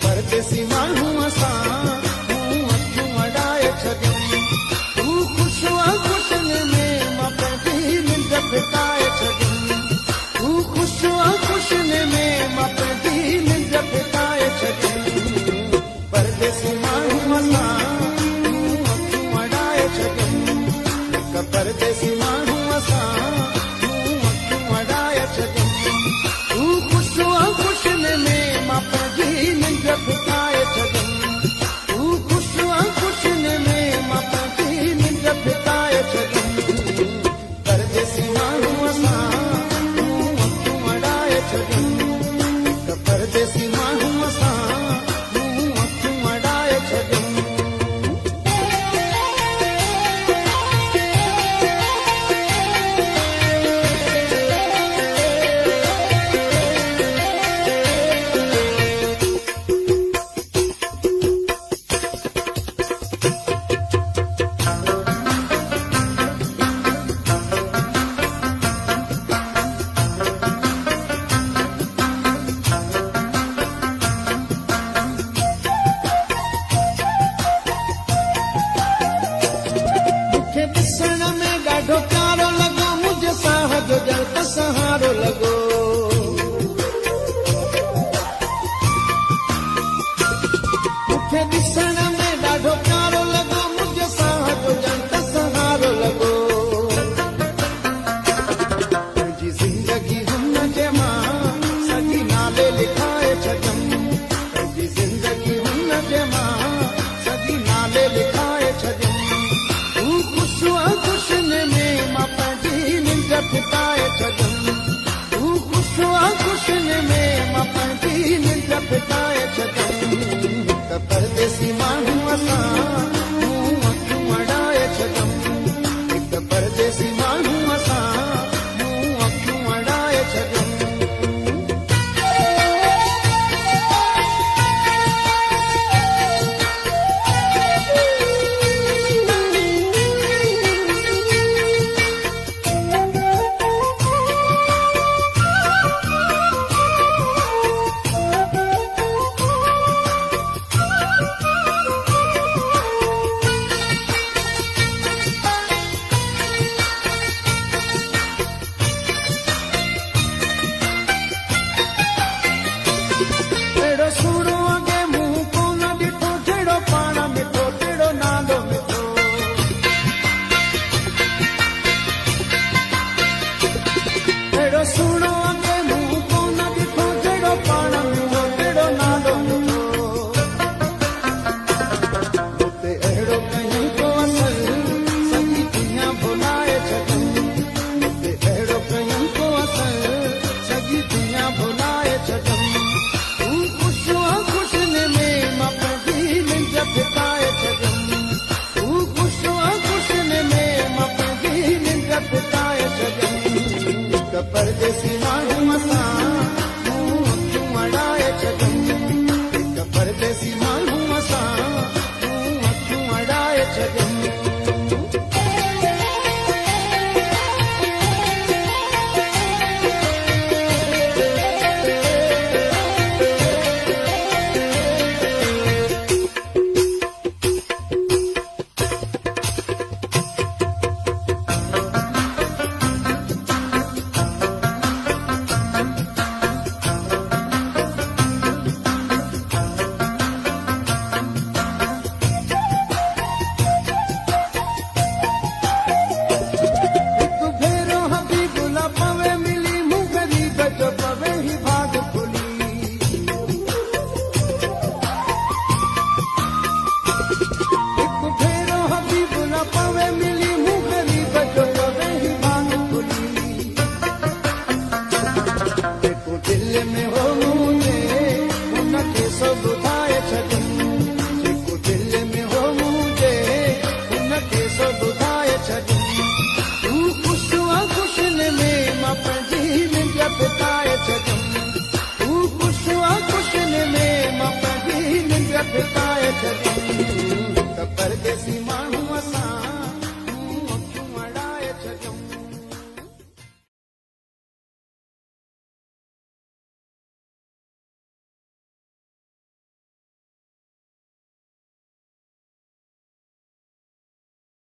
परदेसी माण्हू असां अखियूं अड़ाए छॾियूं तूं ख़ुशि ख़ुशनि में मां पंहिंजी निंड फिटाए छॾियूं तूं ख़ुशि ख़ुशनि में मां पंहिंजी निंड फिटाए छॾियूं परदेसी माण्हू असां अखियूं अड़ाए छॾियूं परदेसी माण्हू असां अखियूं अड़ाए छॾियूं तूं ख़ुशि ख़ुशनि में मां पंहिंजी निंड फिटाए छॾियूं तूं ख़ुशि ख़ुशनि में मां पंहिंजी निंड फिटाए छॾियूं परदेसी माण्हू असां अखियूं अड़ाए छॾियूं परदेसी माण्हू असां अखियूं अड़ाए छॾियूं ॾिसण में ॾाढो प्यारो लॻो मुंहिंजे साह जो ॼण त सहारो लॻो मूंखे ॾिसण में ॾाढो प्यारो लॻो मुंहिंजे साह जो ॼण त सहारो लॻो मुंहिंजी ज़िंदगी हुन जे मां सॼी नाले लिखाए छॾियमि मुंहिंजी ज़िंदगी हुन जे मां सॼी नाले लिखाए छॾियमि ख़ुशनि में मां पंहिंजी निंड फिटाए छॾियमि तूं ख़ुशि ख़ुशनि में मां पंहिंजी निंड फिटाए छॾियमि त परदेसी माण्हू असां अखियूं अड़ाए छॾियमि हिक परदेसी माण्हू असां अखियूं अड़ाए छॾियमि सुहिणो अॻे मूं कोन ॾिठो जहिड़ो पाण मिठो तहिड़ो नालो मिठो अहिड़ो सुहिणो अॻे मूं कोन ॾिठो जहिड़ो पाण मिठो तहिड़ो नालो मिठो हुते अहिड़ो कयूं को असर सॼी दुनिया भुलाए छॾियूं हुते अहिड़ो कयूं को असर सॼी दुनिया भुलाए छॾियूं ख़ुशनि में मां पंहिंजी निंड फिटाए छॾियमि तूं ख़ुशि ख़ुशनि में मां पंहिंजी निंड फिटाए छॾियमि हिक परदेसी माण्हू असां अखियूं अड़ाए छॾियमि हिक परदेसी माण्हू असां अखियूं अड़ाए छॾियमि दिल में हो मुंहिंजे हुनखे सो ॿुधाए छॾियमि जेको दिल में हो मुंहिंजे हुनखे सो ॿुधाए छॾियमि तूं ख़ुशि ख़ुशनि में मां पंहिंजी निंड फिटाए छॾियमि तूं ख़ुशि ख़ुशनि में मां पंहिंजी निंड फिटाए छॾियमि त परदेसी